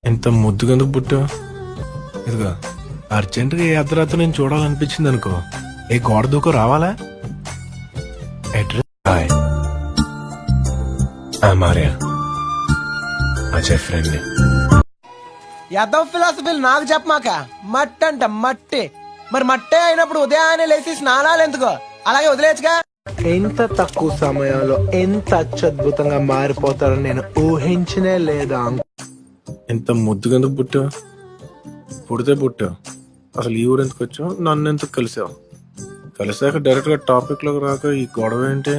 ఎంత ముద్దుగందుకు పుట్టా ఇదిగా అర్జెంటుగా ఏ అర్ధరాత్రి నేను చూడాలనిపించింది అనుకో ఏ గోడ దూకో రావాలా address hi Maria Ajay friend Yadav ఫిలాసఫీలు నాకు చెప్పమాక మట్టి అంట మట్టి మరి మట్టే అయినప్పుడు ఉదయాన్నే లేచి స్నానాలు ఎందుకో అలాగే వదిలేచ్చుగా. ఎంత తక్కువ సమయంలో ఎంత అత్యద్భుతంగా మారిపోతారని నేను ఊహించనే లేదా. ఎంత ముద్దుగందుకు పుట్టా పుడితే పుట్టా అసలు ఈ ఊరు ఎందుకు వచ్చావు నన్ను ఎందుకు కలిసావు కలిసాక డైరెక్ట్ గా టాపిక్ లోకి రాక ఈ గొడవ ఏంటి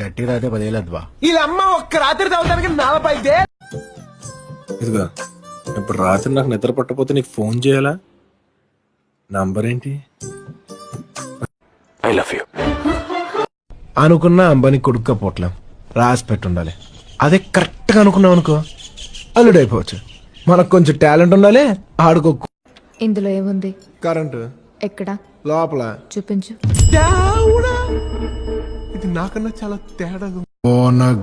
గట్టి రాతే 10,000 వీళ్ళమ్మ ఒక్క రాత్రి తాగుతానికి 40,000. ఇదిగా ఇప్పుడు రాత్రి నాకు నిద్ర పట్టకపోతే నీకు ఫోన్ చేయాలా నంబర్ ఏంటి ఐ లవ్ యూ అనుకున్నా అంబానీ కొడుక్క పోట్లేం రాసి పెట్టుండాలి. అదే కరెక్ట్ గా అనుకున్నాం అనుకో అల్లుడైపోవచ్చు. మనకు కొంచెం టాలెంట్ ఉండాలి. ఆడుకో. ఇందులో ఏముంది? కరెంటు ఎక్కడ? లోపల. చూపించు. ఇది నాకన్నా చాలా తేడాగా.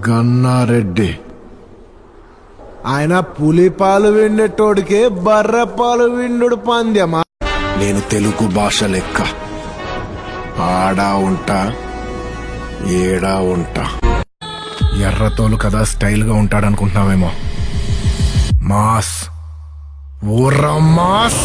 గన్నారెడ్డి ఆయన పులి పాలు విండేటోడికే బర్రె పాలు విండు పంద్యమా. నేను తెలుగు భాష లెక్క ఆడా ఉంటా ఏడా ఉంటా. ఎర్రతోలు కదా స్టైల్ గా ఉంటాడనుకుంటున్నావేమో. Mass ఊర్రా mass.